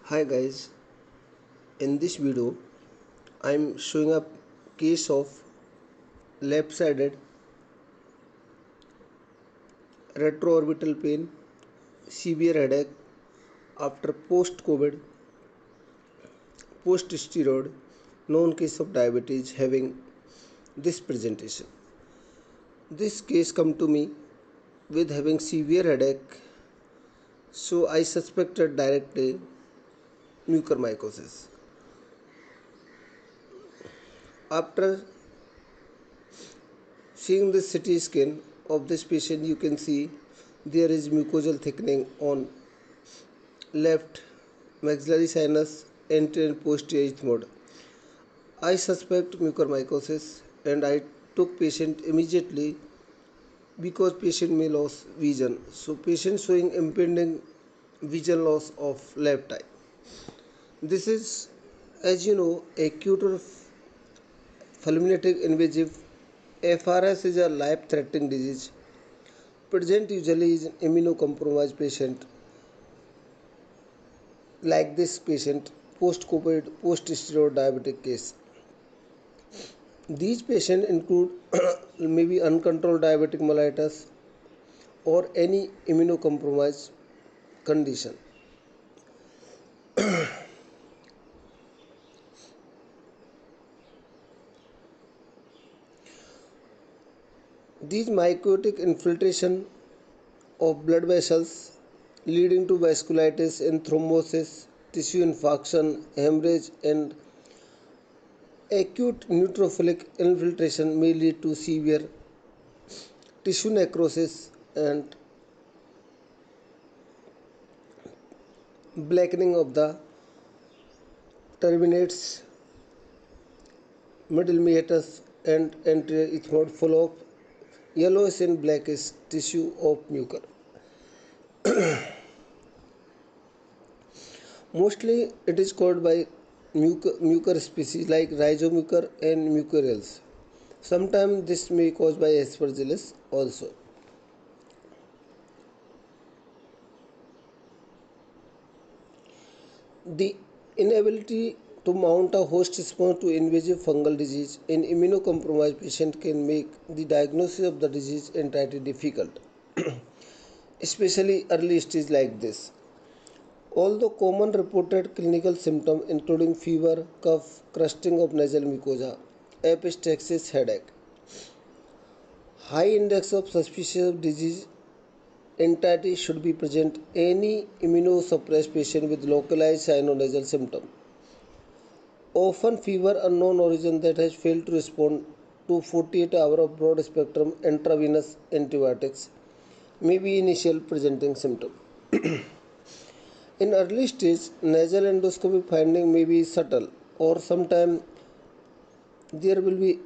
Hi guys, in this video I am showing a case of left-sided retroorbital pain, severe headache after post-COVID, post-steroid, known case of diabetes having this presentation. This case come to me with having severe headache, so I suspected directly mucormycosis. After seeing the CT scan of this patient, you can see there is mucosal thickening on left maxillary sinus anterior and posterior ethmoid. I suspect mucormycosis and I took patient immediately because patient may lose vision. So patient showing impending vision loss of left eye. This is, as you know, acute or fulminating invasive. FRS is a life-threatening disease. Present usually is an immunocompromised patient like this patient, post-COVID, post-steroid diabetic case. These patients include maybe uncontrolled diabetic mellitus or any immunocompromised condition. These myotic infiltration of blood vessels leading to vasculitis and thrombosis, tissue infarction, hemorrhage and acute neutrophilic infiltration may lead to severe tissue necrosis and blackening of the terminates middle meatus and anterior ethmoid full of yellowish and blackish tissue of mucor. Mostly it is caused by mucor species like rhizomucor and mucorales. Sometimes this may be caused by aspergillus also. The inability to mount a host response to invasive fungal disease in immunocompromised patient can make the diagnosis of the disease entirely difficult, especially early stage like this. Although common reported clinical symptoms including fever, cough, crusting of nasal mucosa, epistaxis, headache, high index of suspicion of disease entirety should be present any immunosuppressed patient with localized sinonasal symptom. Often fever unknown origin that has failed to respond to 48 hours of broad spectrum intravenous antibiotics may be initial presenting symptom. In early stage, nasal endoscopic finding may be subtle or sometimes there will be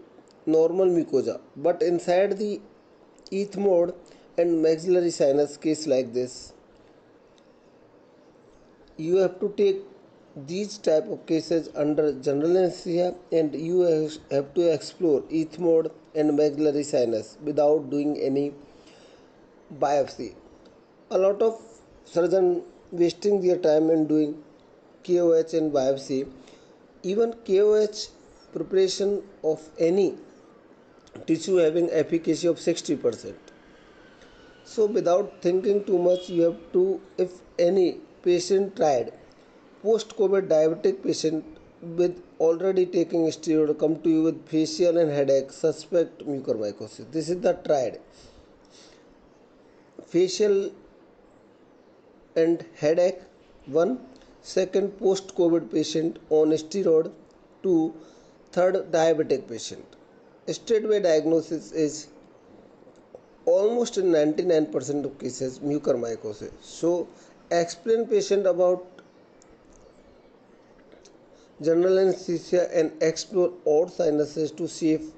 normal mucosa, but inside the ethmoid and maxillary sinus case like this, you have to take these type of cases under general anesthesia and you have to explore ethmoid and maxillary sinus without doing any biopsy. A lot of surgeons wasting their time in doing KOH and biopsy. Even KOH preparation of any tissue having efficacy of 60%. So without thinking too much, you have to, if any patient tried, post-COVID diabetic patient with already taking steroid come to you with facial and headache, suspect mucormycosis. This is the tried. Facial and headache, one. Second, post-COVID patient on steroid, two. Third, diabetic patient. Straightway diagnosis is almost in 99% of cases mucormycosis. So explain patient about general anesthesia and explore all sinuses to save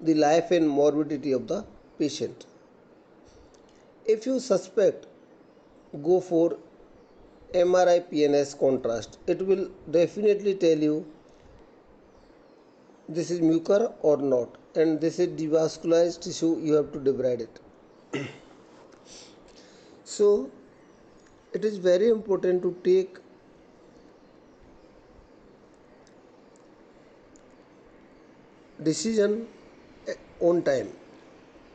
the life and morbidity of the patient. If you suspect, go for MRI PNS contrast. It will definitely tell you this is mucor or not, and this is devascularized tissue. You have to debride it. So it is very important to take decision on time.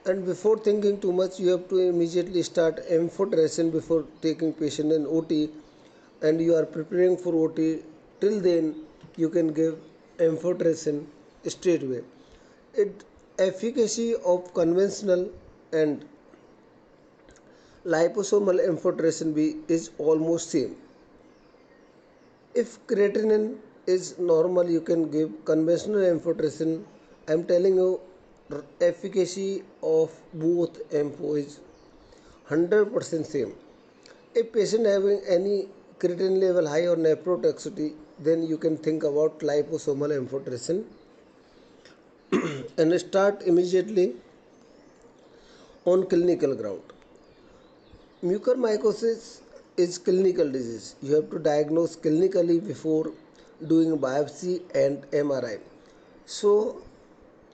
And before thinking too much, you have to immediately start amphotericin before taking patient in OT, and you are preparing for OT. Till then, you can give amphotericin straight away. It efficacy of conventional and liposomal amphotericin B is almost same. If creatinine is normal, you can give conventional amphotericin. I am telling you, efficacy of both ampho is 100% same. If patient having any creatinine level high or nephrotoxicity, then you can think about liposomal amphotericin and start immediately on clinical ground. Mucormycosis is clinical disease. You have to diagnose clinically before doing biopsy and MRI. So,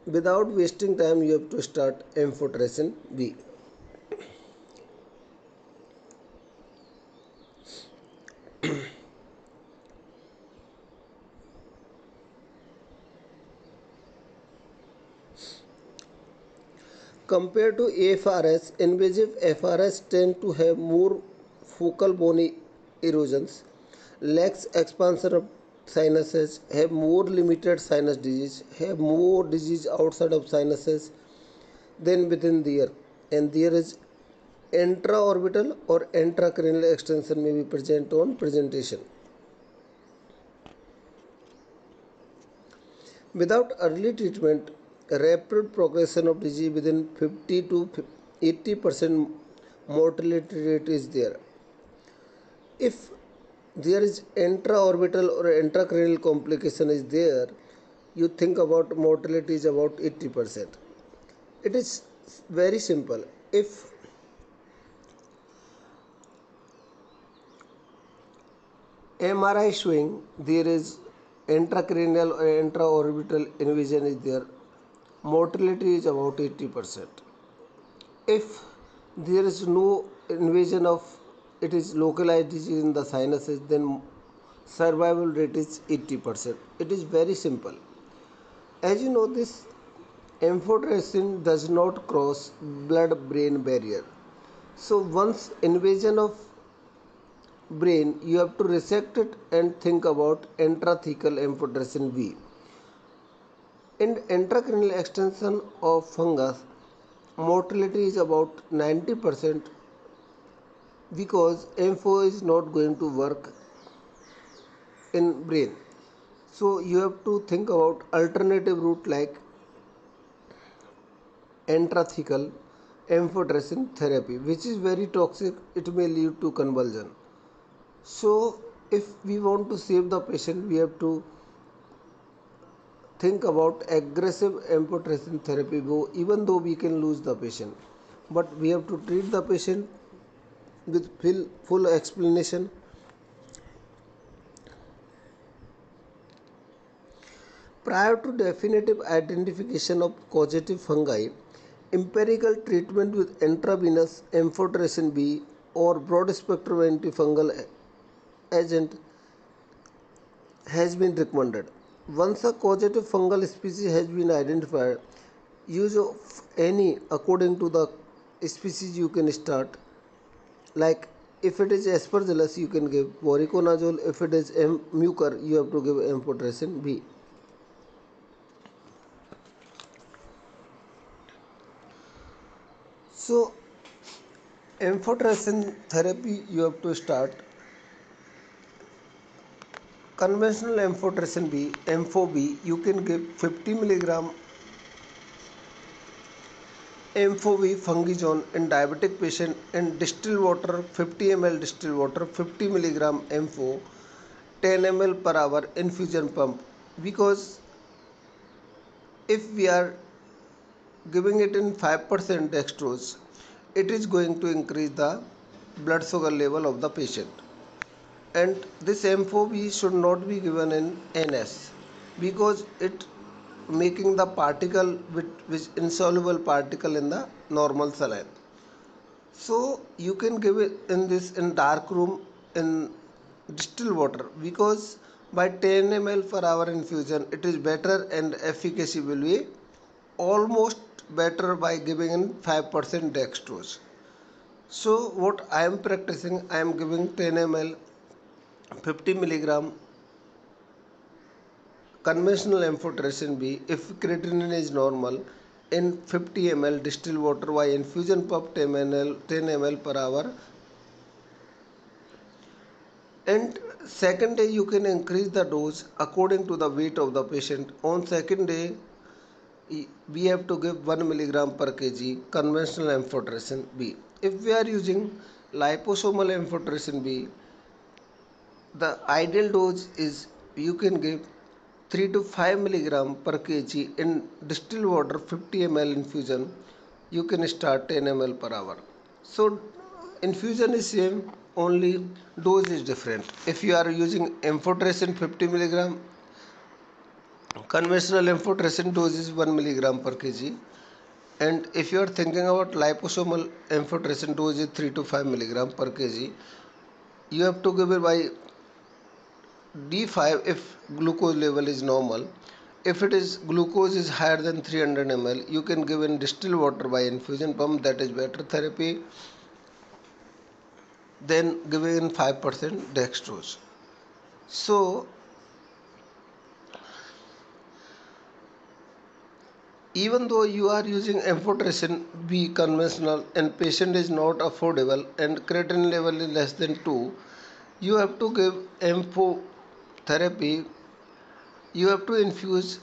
without wasting time, you have to start amphotericin B. Compared to AFRS, invasive FRS tend to have more focal bone erosions, lacks expansion of sinuses, have more limited sinus disease, have more disease outside of sinuses than within the ear, and there is intraorbital or intracranial extension may be present on presentation. Without early treatment, rapid progression of disease within 50 to 80% mortality rate is there. If there is intraorbital or intracranial complication is there, you think about mortality is about 80%. It is very simple. If MRI showing there is intracranial or intraorbital invasion is there, mortality is about 80%. If there is no invasion of it is localized disease in the sinuses, then survival rate is 80%. It is very simple. As you know, this amphotericin does not cross blood-brain barrier. So once invasion of brain, you have to resect it and think about intrathecal amphotericin B. In intracranial extension of fungus, mortality is about 90% because ampho is not going to work in brain. So you have to think about alternative route like intrathecal amphotericin therapy, which is very toxic. It may lead to convulsion. So if we want to save the patient, we have to think about aggressive amphotericin therapy, even though we can lose the patient, but we have to treat the patient with full explanation. Prior to definitive identification of causative fungi, empirical treatment with intravenous amphotericin B or broad-spectrum antifungal agent has been recommended. Once a causative fungal species has been identified, use of any according to the species you can start. Like if it is Aspergillus, you can give voriconazole. If it is mucor, you have to give amphotericin B. So amphotericin therapy you have to start. Conventional amphotericin B, ampho B, you can give 50 mg ampho B fungizone in diabetic patient in distilled water, 50 ml distilled water, 50 mg ampho, 10 ml per hour infusion pump. Because if we are giving it in 5% dextrose, it is going to increase the blood sugar level of the patient. And this ampho B should not be given in NS because it making the particle which insoluble particle in the normal saline. So you can give it in this in dark room in distilled water because by 10 ml per hour infusion, it is better and efficacy will be almost better by giving in 5% dextrose. So what I am practicing, I am giving 10 ml 50 milligram conventional amphotericin B if creatinine is normal in 50 ml distilled water by infusion pump 10 ml per hour. And second day you can increase the dose according to the weight of the patient. On second day we have to give 1 milligram per kg conventional amphotericin B. If we are using liposomal amphotericin B, the ideal dose is you can give 3 to 5 milligram per kg in distilled water 50 ml infusion. You can start 10 ml per hour. So infusion is same, only dose is different. If you are using amphotericin 50 milligram, conventional amphotericin dose is 1 milligram per kg. And if you are thinking about liposomal amphotericin dose is 3 to 5 milligram per kg, you have to give it by D5 if glucose level is normal. If it is glucose is higher than 300 ml, you can give in distilled water by infusion pump. That is better therapy than giving in 5% dextrose. So even though you are using amphotericin B conventional and patient is not affordable and creatinine level is less than 2, you have to give ampho therapy. You have to infuse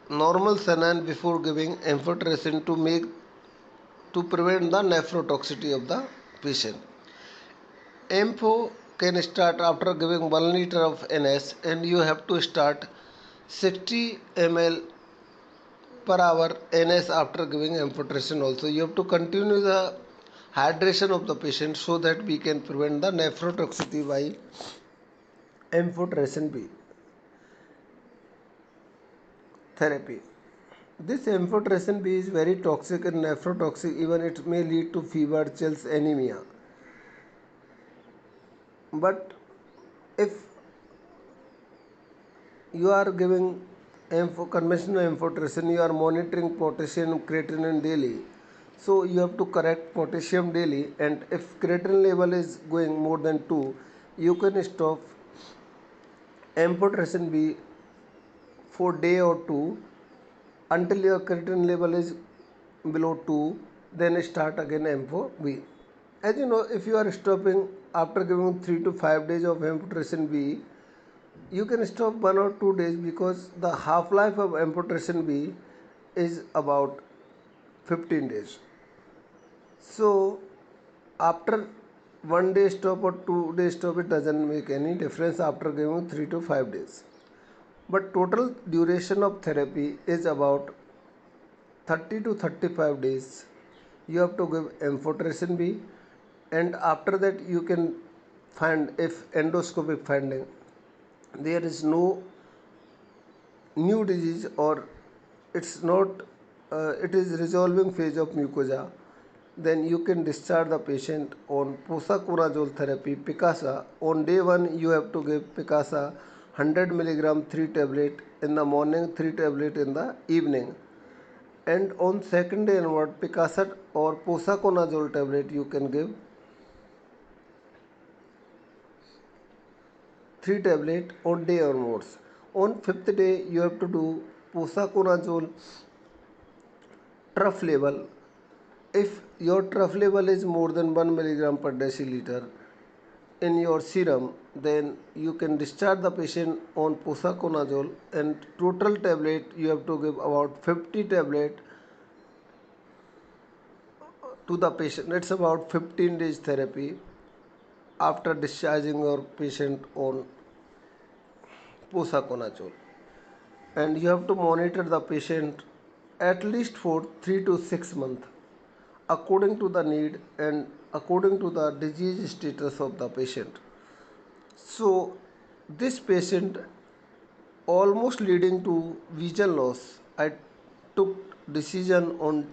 normal saline before giving amphotericin to prevent the nephrotoxicity of the patient. Ampho can start after giving 1 liter of NS and you have to start 60 ml per hour NS after giving amphotericin also. You have to continue the hydration of the patient so that we can prevent the nephrotoxicity by amphotericin B therapy. This amphotericin B is very toxic and nephrotoxic, even it may lead to fever, chills, anemia. But if you are giving conventional amphotericin, you are monitoring potassium, creatinine daily. So you have to correct potassium daily, and if creatinine level is going more than 2, you can stop amphotericin B for day or two until your creatinine level is below 2, then start again ampho B. As you know, if you are stopping after giving 3 to 5 days of amphotericin B, you can stop 1 or 2 days because the half-life of amphotericin B is about 15 days. So after 1 day stop or 2 day stop, it doesn't make any difference after giving 3 to 5 days. But total duration of therapy is about 30 to 35 days. You have to give amphotericin B, and after that you can find if endoscopic finding there is no new disease or it's not it is resolving phase of mucosa, then you can discharge the patient on posaconazole therapy Picasa. On day 1 you have to give Picasa 100 milligram 3 tablet in the morning, 3 tablet in the evening, and on second day onward Picasa or posaconazole tablet you can give 3 tablet on day onwards. On fifth day you have to do posaconazole trough level. If your trough level is more than 1 milligram per deciliter in your serum, then you can discharge the patient on posaconazole, and total tablet you have to give about 50 tablet to the patient. It's about 15 days therapy after discharging your patient on posaconazole, and you have to monitor the patient at least for 3 to 6 months according to the need and according to the disease status of the patient. So this patient almost leading to vision loss, I took decision on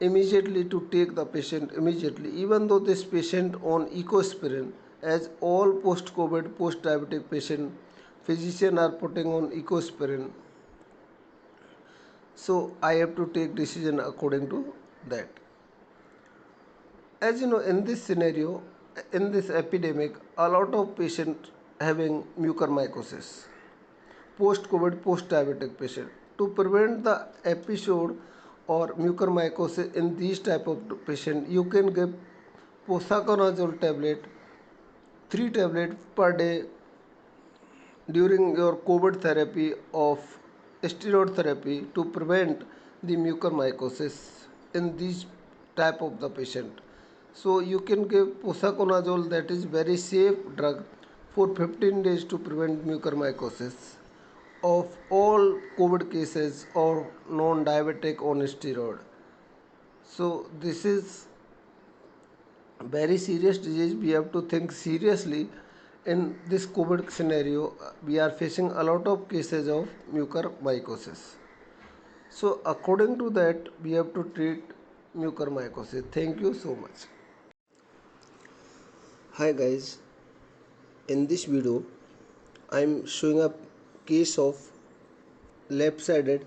immediately to take the patient immediately, even though this patient on ecospirin, as all post-COVID, post-diabetic patient physician are putting on ecospirin. So I have to take decision according to that. As you know, in this scenario, in this epidemic, a lot of patients having mucormycosis, post-COVID, post-diabetic patient. To prevent the episode or mucormycosis in these type of patient, you can give posaconazole tablet, 3 tablets per day during your COVID therapy of steroid therapy to prevent the mucormycosis in these type of the patient. So you can give posaconazole, that is very safe drug, for 15 days to prevent mucormycosis of all COVID cases or non-diabetic on steroid. So this is very serious disease. We have to think seriously. In this COVID scenario, we are facing a lot of cases of mucormycosis. So according to that, we have to treat mucormycosis. Thank you so much. Hi guys, in this video I am showing a case of left-sided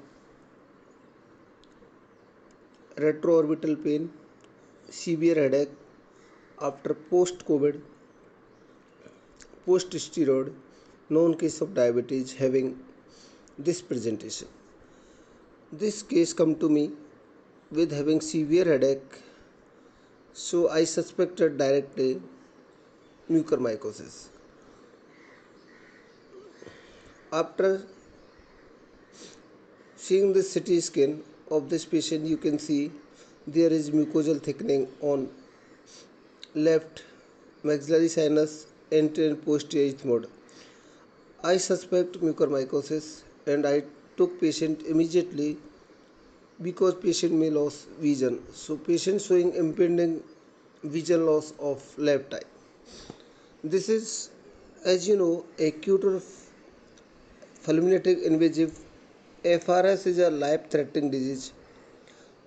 retroorbital pain, severe headache after post-COVID, post-steroid, known case of diabetes having this presentation. This case come to me with having severe headache, so I suspected directly mucormycosis. After seeing this CT scan of this patient, you can see there is mucosal thickening on left maxillary sinus, anterior and posterior ethmoid. I suspect mucormycosis and I took patient immediately because patient may lose vision. So patient showing impending vision loss of left eye. This is, as you know, acute or fulminating invasive. FRS is a life-threatening disease.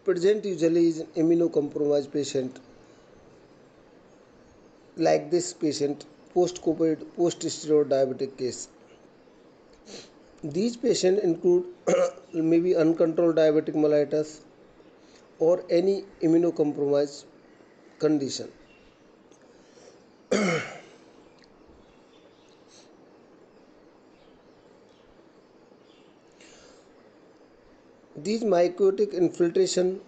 Present usually is an immunocompromised patient like this patient, post-COVID, post-steroid diabetic case. These patients include maybe uncontrolled diabetic mellitus or any immunocompromised condition. These myotic infiltration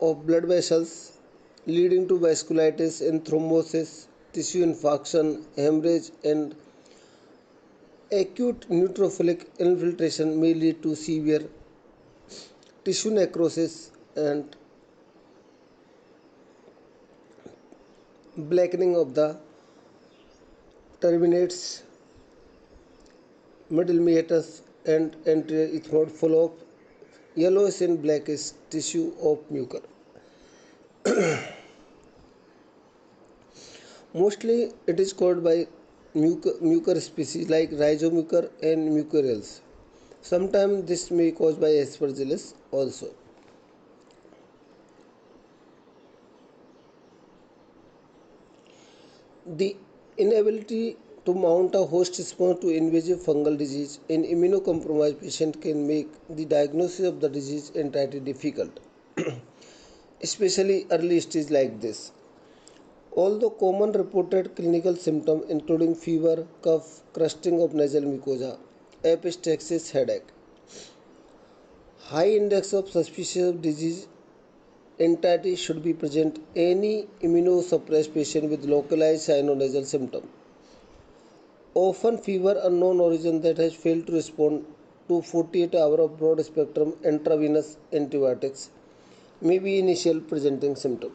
of blood vessels leading to vasculitis and thrombosis, tissue infarction, hemorrhage and acute neutrophilic infiltration may lead to severe tissue necrosis and blackening of the terminates, middle meatus and anterior ethmoid full of yellowish and blackish tissue of mucor. Mostly it is caused by mucor species like rhizomucor and mucorales. Sometimes this may be caused by aspergillus also. The inability to mount a host response to invasive fungal disease in immunocompromised patient can make the diagnosis of the disease entirely difficult, especially early stage like this. Although common reported clinical symptoms including fever, cough, crusting of nasal mucosa, epistaxis, headache, high index of suspicion of disease entirety should be present any immunosuppressed patient with localized sinonasal symptom. Often fever unknown origin that has failed to respond to 48 hours of broad spectrum intravenous antibiotics may be initial presenting symptom.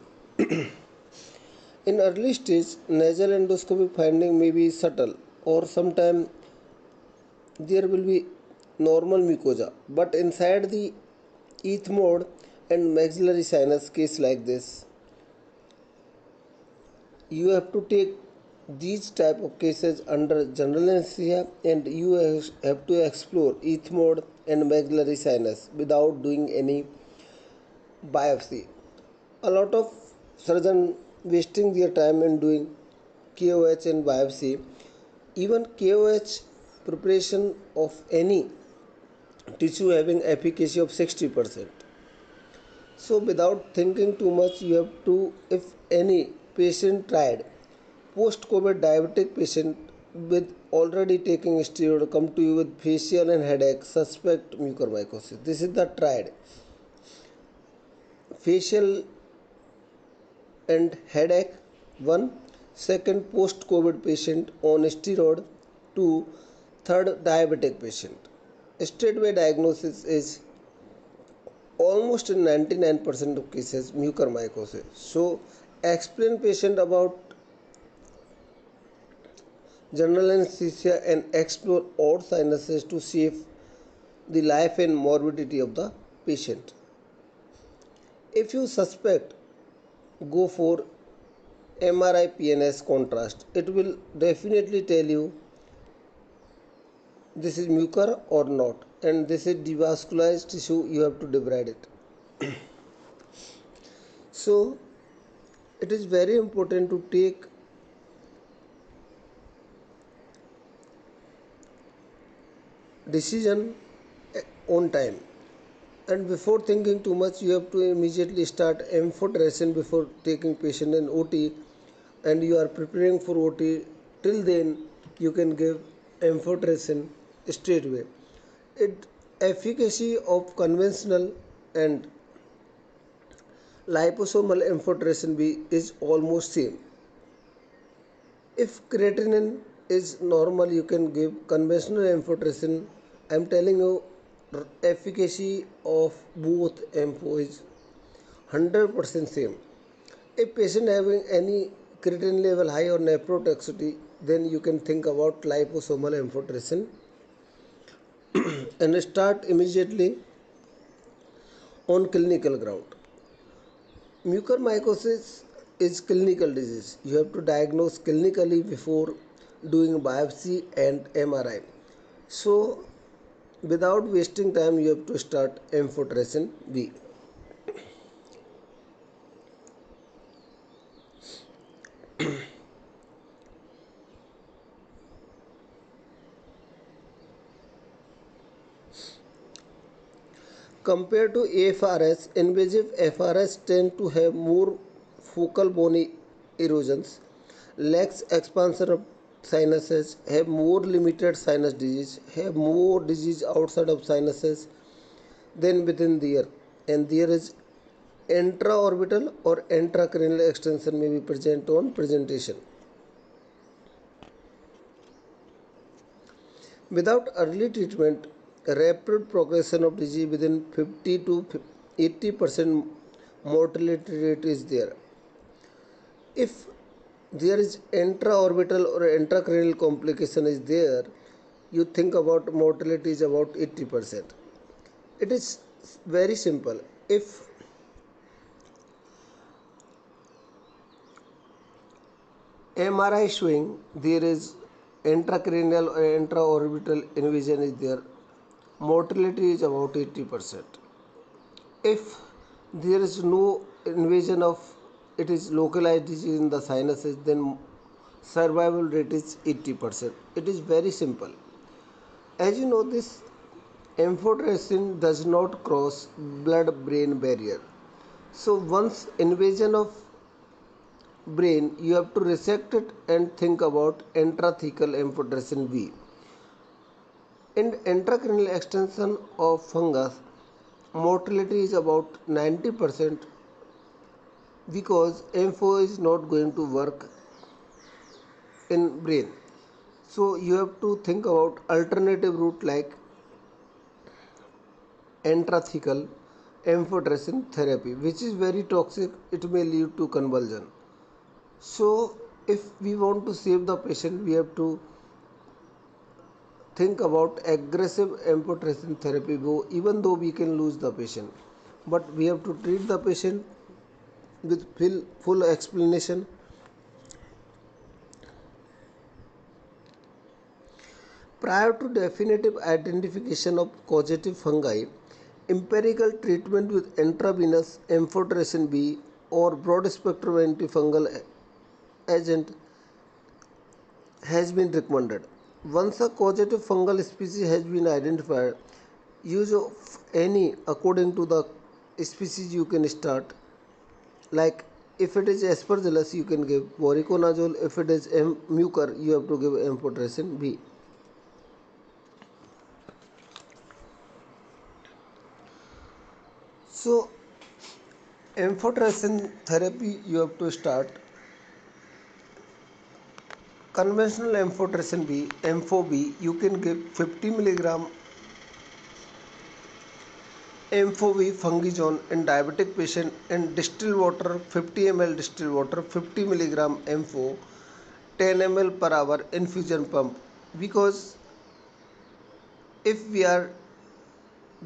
In early stage, nasal endoscopic finding may be subtle or sometimes there will be normal mucosa, but inside the ethmoid and maxillary sinus case like this, you have to take these type of cases under general anesthesia and you have to explore ethmoid and maxillary sinus without doing any biopsy. A lot of surgeons wasting their time in doing KOH and biopsy. Even KOH preparation of any tissue having efficacy of 60%. So without thinking too much, you have to, if any patient tried, post-COVID diabetic patient with already taking steroid come to you with facial and headache, suspect mucormycosis. This is the tried. Facial and headache, 1. Second, post-COVID patient on steroid, 2. Third, diabetic patient. Straightway diagnosis is almost in 99% of cases mucormycosis. So explain patient about general anesthesia and explore all sinuses to save the life and morbidity of the patient. If you suspect, go for MRI PNS contrast. It will definitely tell you this is mucor or not, and this is devascularized tissue. You have to debride it. So it is very important to take decision on time, and before thinking too much, you have to immediately start amphotericin before taking patient in OT, and you are preparing for OT. Till then, you can give amphotericin straight away. It efficacy of conventional and liposomal amphotericin B is almost same. If creatinine is normal, you can give conventional amphotericin. I am telling you, efficacy of both ampho is 100% same. If patient having any creatinine level high or nephrotoxicity, then you can think about liposomal amphotericin and start immediately on clinical ground. Mucormycosis is clinical disease. You have to diagnose clinically before doing biopsy and MRI. So without wasting time, you have to start amphotericin B. Compared to AFRS, invasive FRS tend to have more focal bony erosions, lacks expansion of sinuses, have more limited sinus disease, have more disease outside of sinuses than within the ear, and there is intraorbital or intracranial extension may be present on presentation. Without early treatment, rapid progression of disease within 50 to 80% mortality rate is there. If there is intraorbital or intracranial complication is there, you think about mortality is about 80%. It is very simple. If MRI showing there is intracranial or intraorbital invasion is there, mortality is about 80%. If there is no invasion of it is localized disease in the sinuses, then survival rate is 80%. It is very simple. As you know, this amphotericin does not cross blood-brain barrier. So once invasion of brain, you have to resect it and think about intrathecal amphotericin B. In intracranial extension of fungus, mortality is about 90% because ampho is not going to work in brain. So you have to think about alternative route like intrathecal amphotericin therapy, which is very toxic. It may lead to convulsion. So if we want to save the patient, we have to think about aggressive amphotericin therapy, even though we can lose the patient, but we have to treat the patient with full explanation. Prior to definitive identification of causative fungi, empirical treatment with intravenous amphotericin B or broad spectrum antifungal agent has been recommended. Once a causative fungal species has been identified, use of any according to the species you can start. Like if it is Aspergillus, you can give voriconazole. If it is mucor, you have to give amphotericin B. So amphotericin therapy you have to start. Conventional amphotericin B, Ampho B, you can give 50 milligram Ampho B fungizone in diabetic patient in distilled water, 50 ml distilled water, 50 milligram Ampho, 10 ml per hour infusion pump. Because if we are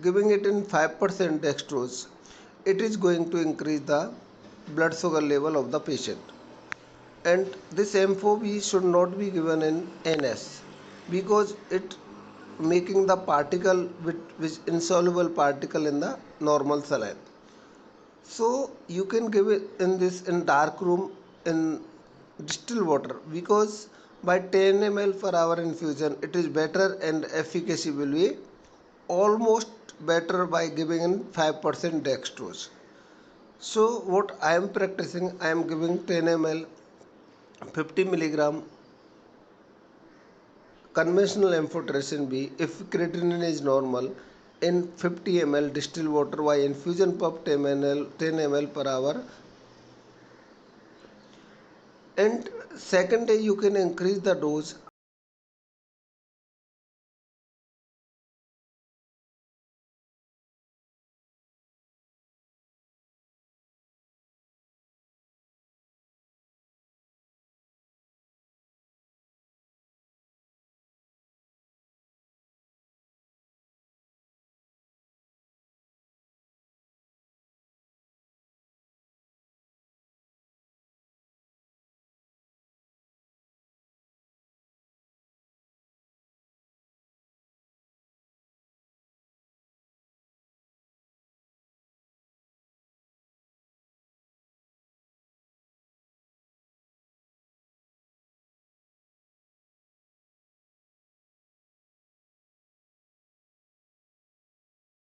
giving it in 5% dextrose, it is going to increase the blood sugar level of the patient. And this M4B should not be given in NS because it making the particle which insoluble particle in the normal saline. So you can give it in this in dark room in distilled water because by 10 ml per hour infusion it is better and efficacy will be almost better by giving in 5% dextrose. So what I am practicing, I am giving 10 ml 50 milligram conventional amphotericin B if creatinine is normal in 50 ml distilled water by infusion pump 10 ml per hour. And second day you can increase the dose